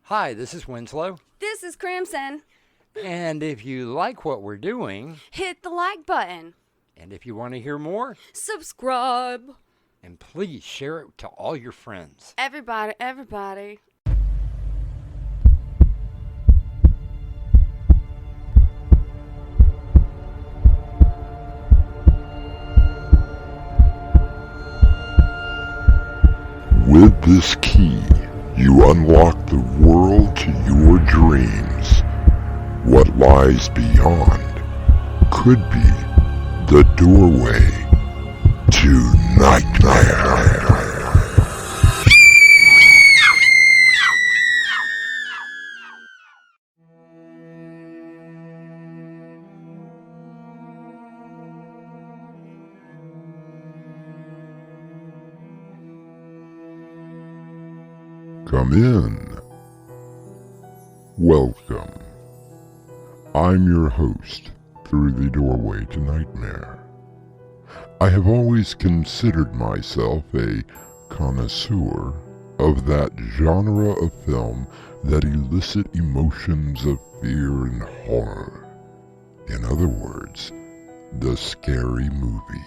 Hi, this is Winslow. This is Crimson. And if you like what we're doing, Hit the like button. and if you want to hear more, Subscribe. and please share it to all your friends. Everybody. With this key, you unlock the world to your dreams. What lies beyond could be the doorway to nightmare. Come in. Welcome. I'm your host through the doorway to nightmare. I have always considered myself a connoisseur of that genre of film that elicit emotions of fear and horror. In other words, the scary movie.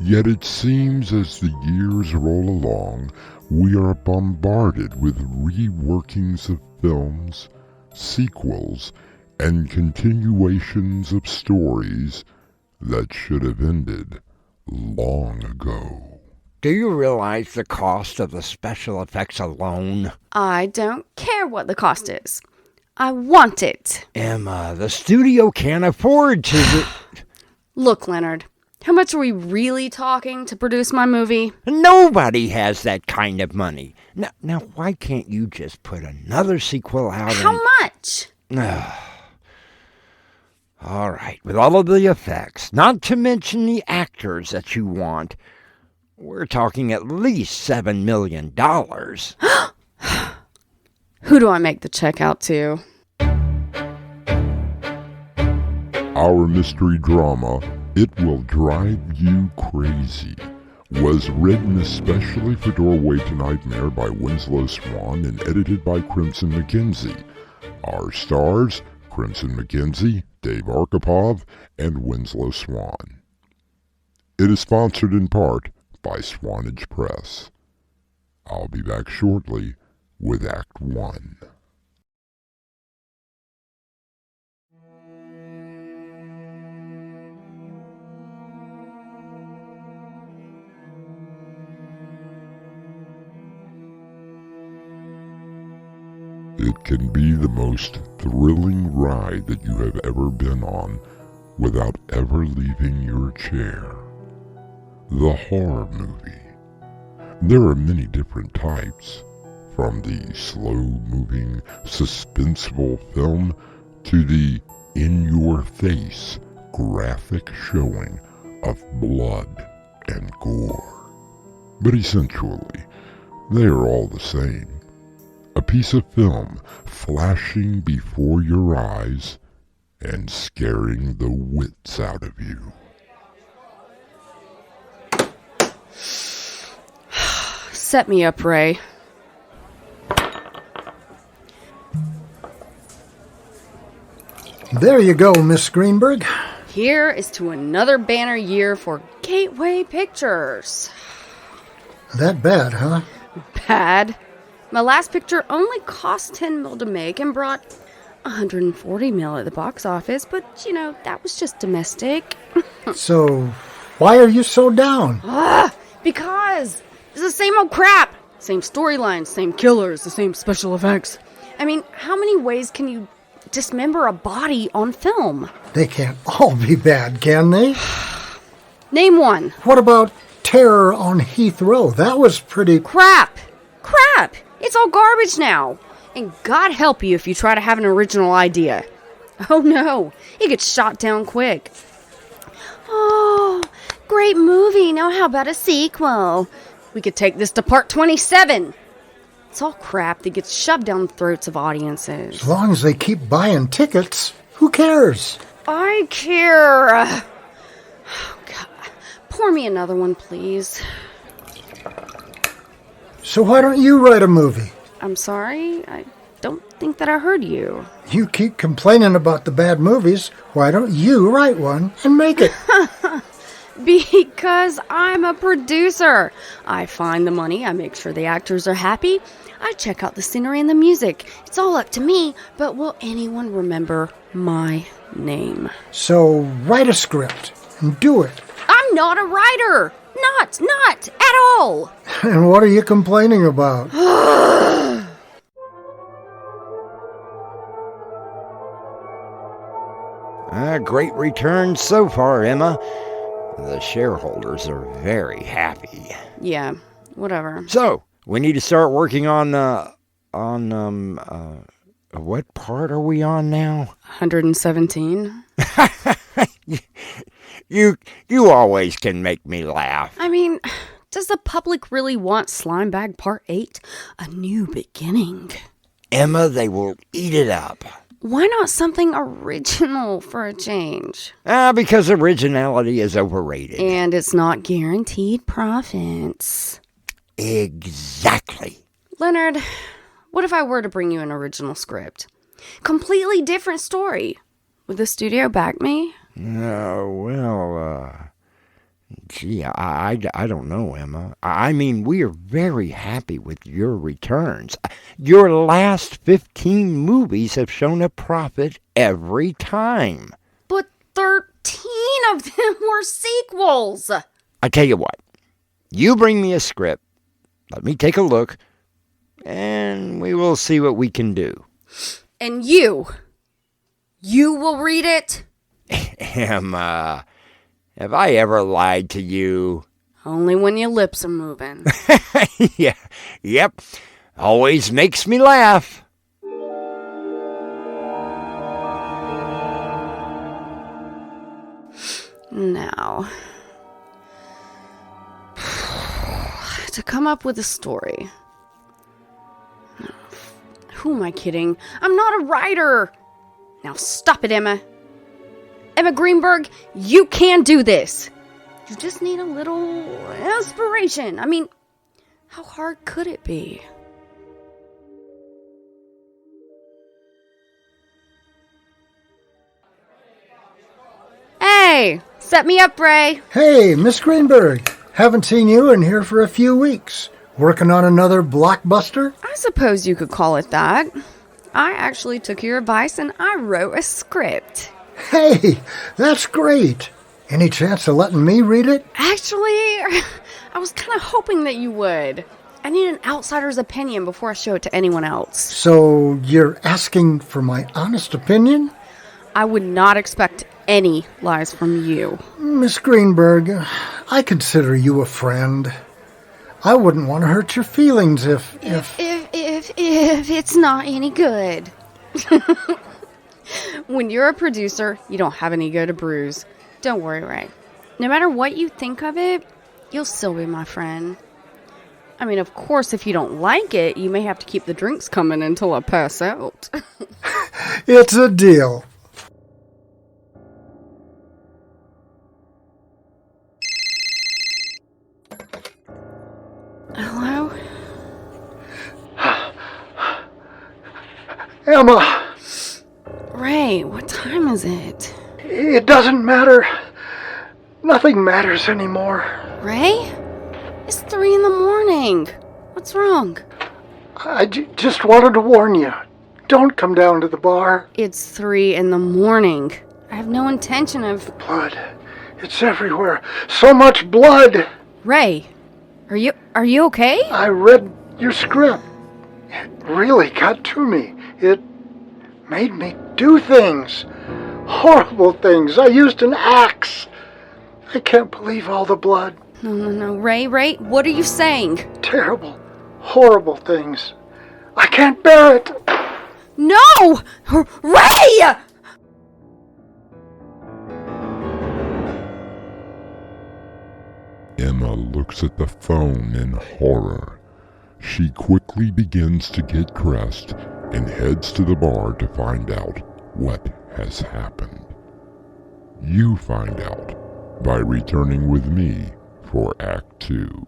Yet it seems as the years roll along, we are bombarded with reworkings of films, sequels, and continuations of stories that should have ended long ago. Do you realize the cost of the special effects alone? I don't care what the cost is. I want it. Emma, the studio can't afford to... Look, Leonard. How much are we really talking to produce my movie? Nobody has that kind of money. Now, why can't you just put another sequel out? How much? All right, with all of the effects, not to mention the actors that you want, we're talking at least $7 million. Who do I make the check out to? Our mystery drama, It Will Drive You Crazy, was written especially for Doorway to Nightmare by Winslow Swan and edited by Crimson McKenzie. Our stars, Crimson McKenzie, Dave Arkipov, and Winslow Swan. It is sponsored in part by Swanage Press. I'll be back shortly with Act 1. It can be the most thrilling ride that you have ever been on without ever leaving your chair. The horror movie. There are many different types, from the slow-moving, suspenseful film to the in-your-face, graphic showing of blood and gore. But essentially, they are all the same. A piece of film flashing before your eyes and scaring the wits out of you. Set me up, Ray. There you go, Miss Greenberg. Here is to another banner year for Gateway Pictures. That bad, huh? Bad. My last picture only cost $10 million to make and brought $140 million at the box office, but, that was just domestic. So, why are you so down? Because it's the same old crap. Same storylines, same killers, the same special effects. I mean, how many ways can you dismember a body on film? They can't all be bad, can they? Name one. What about Terror on Heathrow? That was pretty... Crap! It's all garbage now. And God help you if you try to have an original idea. Oh no, it gets shot down quick. Oh, great movie. Now how about a sequel? We could take this to part 27. It's all crap that gets shoved down the throats of audiences. As long as they keep buying tickets, who cares? I care. Oh, God. Pour me another one, please. So why don't you write a movie? I'm sorry. I don't think that I heard you. You keep complaining about the bad movies. Why don't you write one and make it? Because I'm a producer. I find the money, I make sure the actors are happy, I check out the scenery and the music. It's all up to me, but will anyone remember my name? So write a script and do it. I'm not a writer! Not at all! And what are you complaining about? Great returns so far, Emma. The shareholders are very happy. Yeah, whatever. So, we need to start working on what part are we on now? 117. You always can make me laugh. I mean, does the public really want Slimebag Part 8? A new beginning. Emma, they will eat it up. Why not something original for a change? Because originality is overrated. And it's not guaranteed profits. Exactly. Leonard, what if I were to bring you an original script? Completely different story. Would the studio back me? Gee, I don't know, Emma. I mean, we are very happy with your returns. Your last 15 movies have shown a profit every time. But 13 of them were sequels. I tell you what, you bring me a script, let me take a look, and we will see what we can do. And you will read it? Emma, have I ever lied to you? Only when your lips are moving. Yeah, yep, always makes me laugh. Now, to come up with a story. Who am I kidding? I'm not a writer. Now stop it, Emma. Emma Greenberg, you can do this. You just need a little inspiration. I mean, how hard could it be? Hey, set me up, Ray. Hey, Miss Greenberg. Haven't seen you in here for a few weeks. Working on another blockbuster? I suppose you could call it that. I actually took your advice and I wrote a script. Hey, that's great. Any chance of letting me read it? Actually, I was kind of hoping that you would. I need an outsider's opinion before I show it to anyone else. So you're asking for my honest opinion? I would not expect any lies from you. Miss Greenberg, I consider you a friend. I wouldn't want to hurt your feelings if it's not any good. When you're a producer, you don't have an ego to bruise. Don't worry, Ray. No matter what you think of it, you'll still be my friend. I mean, of course, if you don't like it, you may have to keep the drinks coming until I pass out. It's a deal. Hello? Emma, Ray, what time is it? it doesn't matter. Nothing matters anymore. Ray? It's 3 a.m. What's wrong? I just wanted to warn you. Don't come down to the bar. It's 3 a.m. I have no intention of... Blood. It's everywhere. So much blood. Ray, are you okay? I read your script. It really got to me. It made me do things. Horrible things. I used an axe. I can't believe all the blood. No. Ray, what are you saying? Terrible, horrible things. I can't bear it. No! Ray! Emma looks at the phone in horror. She quickly begins to get dressed and heads to the bar to find out what has happened. You find out by returning with me for Act 2.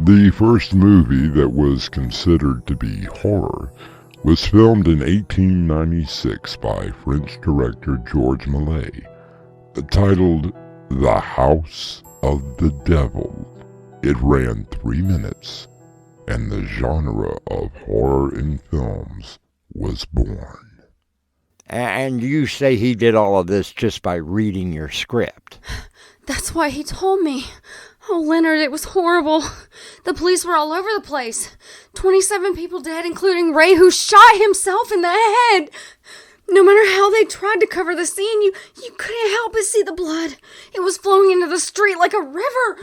The first movie that was considered to be horror was filmed in 1896 by French director Georges Méliès, titled The House of the Devil. It ran 3 minutes, and the genre of horror in films was born. And you say he did all of this just by reading your script? That's why he told me. Oh, Leonard, it was horrible. The police were all over the place. 27 people dead, including Ray, who shot himself in the head. No matter how they tried to cover the scene, you couldn't help but see the blood. It was flowing into the street like a river.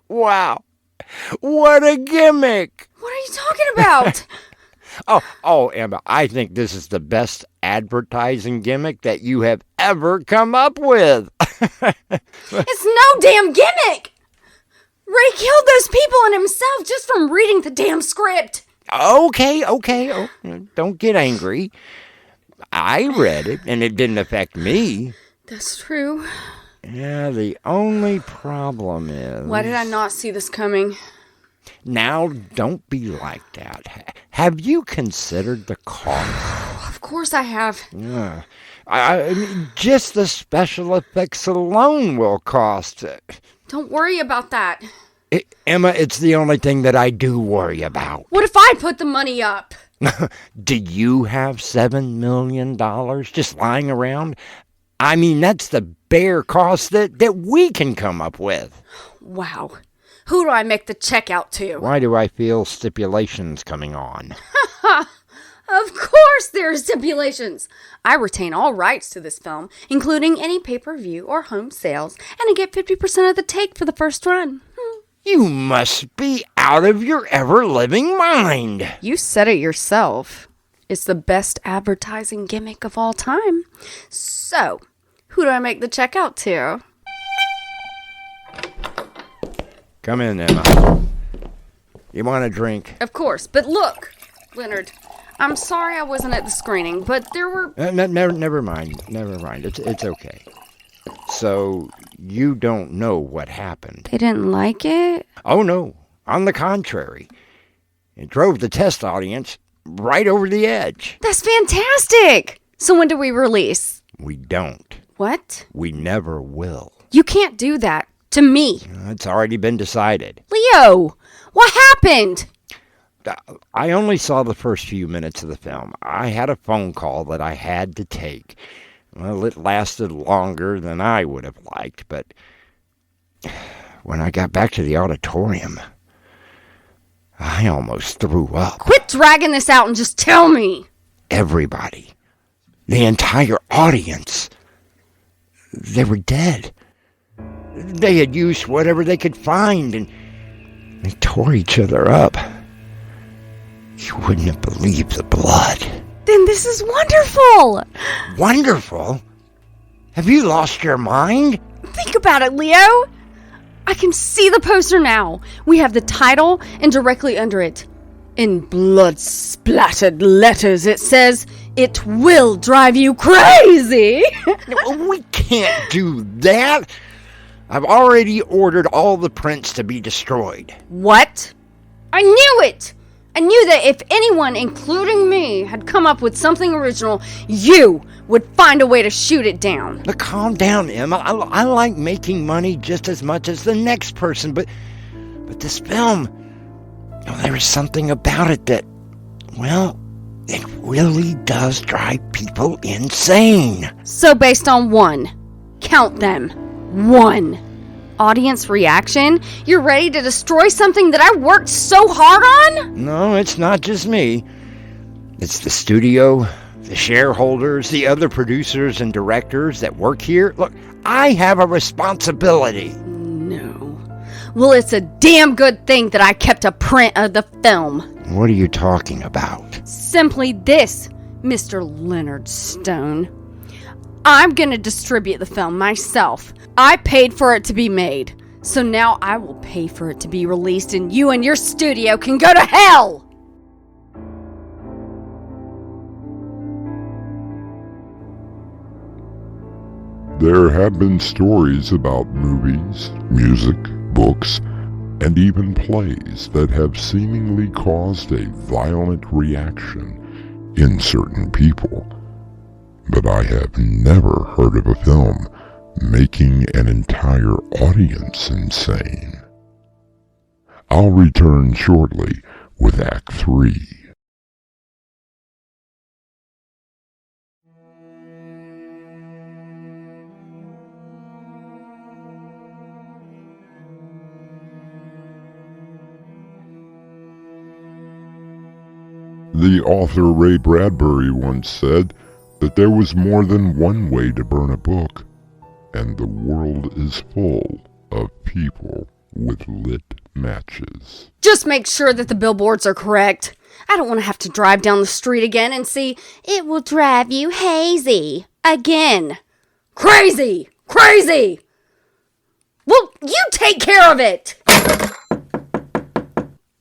Wow. What a gimmick. What are you talking about? Oh, Emma, I think this is the best advertising gimmick that you have ever come up with. It's no damn gimmick. Ray killed those people and himself just from reading the damn script. Okay. Oh, don't get angry. I read it, and it didn't affect me. That's true. Yeah, the only problem is... Why did I not see this coming? Now, don't be like that. Have you considered the cost? Of course I have. Yeah. I mean, just the special effects alone will cost... Don't worry about that. Emma, it's the only thing that I do worry about. What if I put the money up? Do you have $7 million just lying around? I mean, that's the bare cost that we can come up with. Wow. Who do I make the check out to? Why do I feel stipulations coming on? Of course there are stipulations. I retain all rights to this film, including any pay-per-view or home sales, and I get 50% of the take for the first run. You must be out of your ever-living mind. You said it yourself. It's the best advertising gimmick of all time. So, who do I make the check out to? Come in, Emma. You want a drink? Of course, but look, Leonard, I'm sorry I wasn't at the screening, but there were... Never mind. It's okay. So, you don't know what happened. They didn't like it? Oh, no. On the contrary. It drove the test audience right over the edge. That's fantastic! So when do we release? We don't. What? We never will. You can't do that. To me. It's already been decided. Leo! What happened? I only saw the first few minutes of the film. I had a phone call that I had to take. Well, it lasted longer than I would have liked, but when I got back to the auditorium, I almost threw up. Quit dragging this out and just tell me. Everybody, the entire audience, they were dead. They had used whatever they could find, and they tore each other up. You wouldn't have believed the blood. Then this is wonderful! Wonderful? Have you lost your mind? Think about it, Leo! I can see the poster now. We have the title, and directly under it, in blood-splattered letters, it says, "It will drive you crazy!" We can't do that. I've already ordered all the prints to be destroyed. What? I knew it! I knew that if anyone, including me, had come up with something original, you would find a way to shoot it down. But calm down, Emma. I like making money just as much as the next person, but this film, there is something about it that, well, it really does drive people insane. So based on one, count them, one, audience reaction, you're ready to destroy something that I worked so hard on? No, it's not just me. It's the studio, the shareholders, the other producers and directors that work here. Look, I have a responsibility. No. Well, it's a damn good thing that I kept a print of the film. What are you talking about? Simply this, Mr. Leonard Stone. I'm gonna distribute the film myself. I paid for it to be made. So now I will pay for it to be released, and you and your studio can go to hell! There have been stories about movies, music, books, and even plays that have seemingly caused a violent reaction in certain people. But I have never heard of a film making an entire audience insane. I'll return shortly with Act 3. The author Ray Bradbury once said that there was more than one way to burn a book, and the world is full of people with lit matches. Just make sure that the billboards are correct. I don't want to have to drive down the street again and see "It will drive you hazy" again. Crazy! Crazy! Well, you take care of it!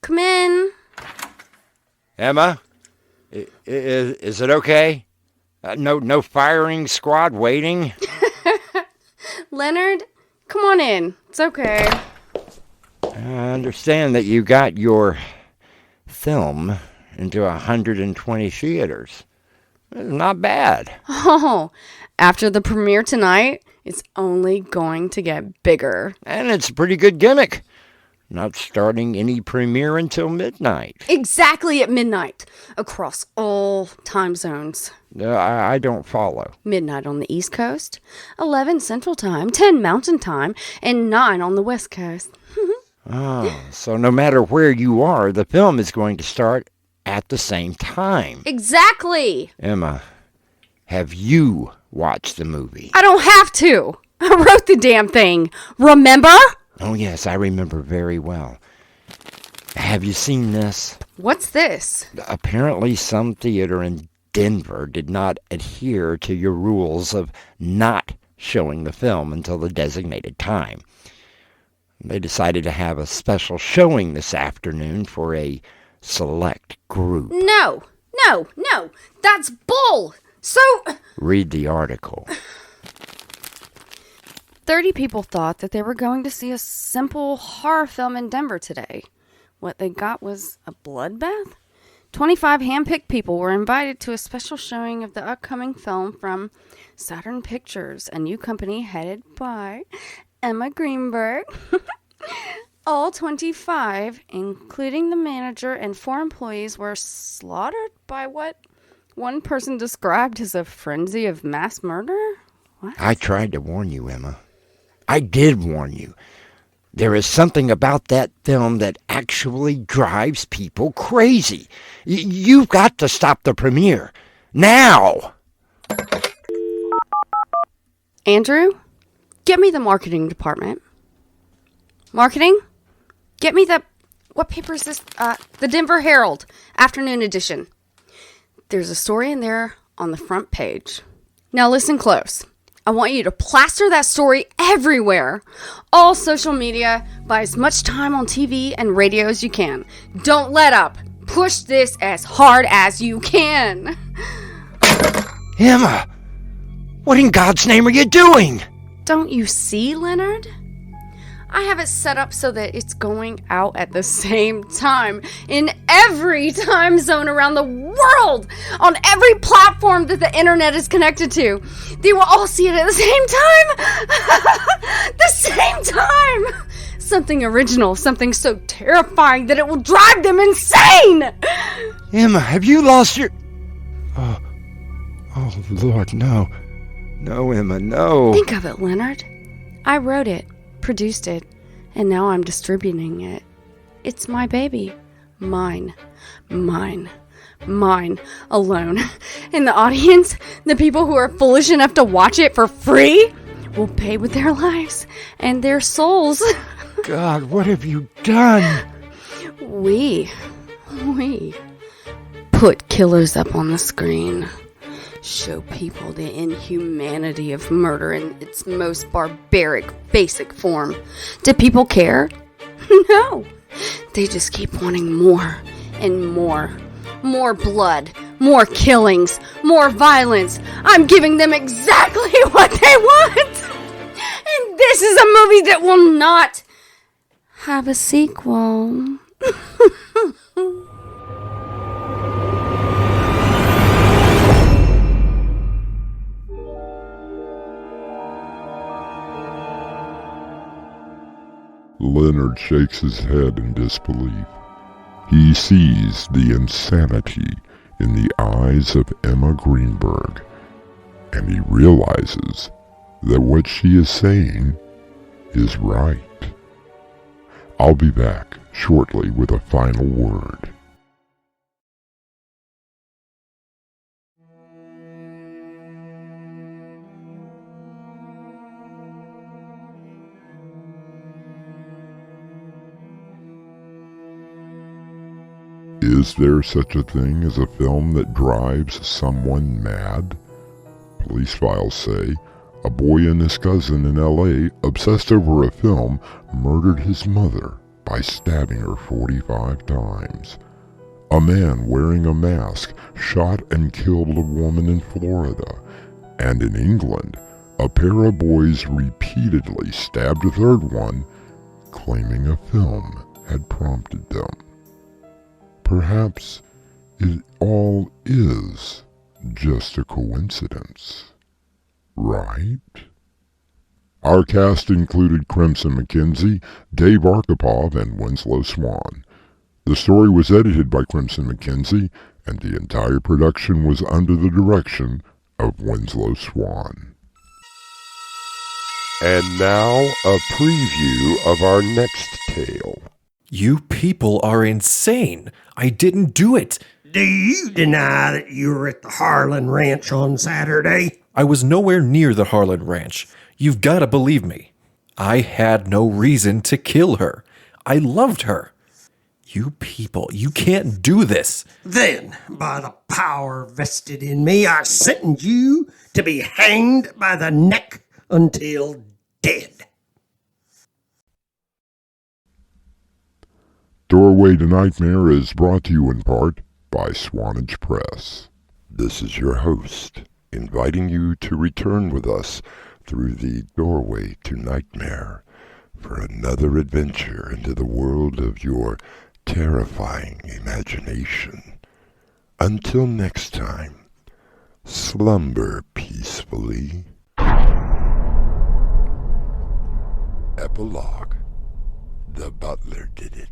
Come in. Emma, is it okay? No firing squad waiting? Leonard, come on in. It's okay. I understand that you got your film into 120 theaters. Not bad. Oh, after the premiere tonight, it's only going to get bigger. And it's a pretty good gimmick. Not starting any premiere until midnight. Exactly at midnight, across all time zones. I don't follow. Midnight on the East Coast, 11 Central Time, 10 Mountain Time, and 9 on the West Coast. Oh, so no matter where you are, the film is going to start at the same time. Exactly! Emma, have you watched the movie? I don't have to. I wrote the damn thing. Remember? Oh, yes, I remember very well. Have you seen this? What's this? Apparently some theater in Denver did not adhere to your rules of not showing the film until the designated time. They decided to have a special showing this afternoon for a select group. No. That's bull. So... Read the article. 30 people thought that they were going to see a simple horror film in Denver today. What they got was a bloodbath? 25 hand-picked people were invited to a special showing of the upcoming film from Saturn Pictures, a new company headed by Emma Greenberg. All 25, including the manager and 4 employees, were slaughtered by what one person described as a frenzy of mass murder? What? I tried to warn you, Emma. I did warn you. There is something about that film that actually drives people crazy. You've got to stop the premiere. Now! Andrew, get me the marketing department. Marketing? Get me what paper is this? The Denver Herald, afternoon edition. There's a story in there on the front page. Now listen close. I want you to plaster that story everywhere. All social media, buy as much time on TV and radio as you can. Don't let up. Push this as hard as you can. Emma, what in God's name are you doing? Don't you see, Leonard? I have it set up so that it's going out at the same time in every time zone around the world, on every platform that the internet is connected to. They will all see it at the same time. The same time. Something original, something so terrifying that it will drive them insane. Emma, have you lost your... Oh, Lord, no. No, Emma, no. Think of it, Leonard. I wrote it, produced it, and now I'm distributing it. It's my baby. Mine, alone. And the audience, the people who are foolish enough to watch it for free, will pay with their lives and their souls. God, what have you done? We put killers up on the screen. Show people the inhumanity of murder in its most barbaric, basic form. Do people care? No. They just keep wanting more and more. More blood, more killings, more violence. I'm giving them exactly what they want. This is a movie that will not have a sequel. Leonard shakes his head in disbelief. He sees the insanity in the eyes of Emma Greenberg, and he realizes that what she is saying is right. I'll be back shortly with a final word. Is there such a thing as a film that drives someone mad? Police files say a boy and his cousin in L.A., obsessed over a film, murdered his mother by stabbing her 45 times. A man wearing a mask shot and killed a woman in Florida. And in England, a pair of boys repeatedly stabbed a third one, claiming a film had prompted them. Perhaps it all is just a coincidence, right? Our cast included Crimson McKenzie, Dave Arkipov, and Winslow Swan. The story was edited by Crimson McKenzie, and the entire production was under the direction of Winslow Swan. And now, a preview of our next tale. You people are insane. I didn't do it. Do you deny that you were at the Harlan Ranch on Saturday? I was nowhere near the Harlan Ranch. You've got to believe me. I had no reason to kill her. I loved her. You people, you can't do this. Then, by the power vested in me, I sentence you to be hanged by the neck until dead. Doorway to Nightmare is brought to you in part by Swanage Press. This is your host, inviting you to return with us through the Doorway to Nightmare for another adventure into the world of your terrifying imagination. Until next time, slumber peacefully. Epilogue. The butler did it.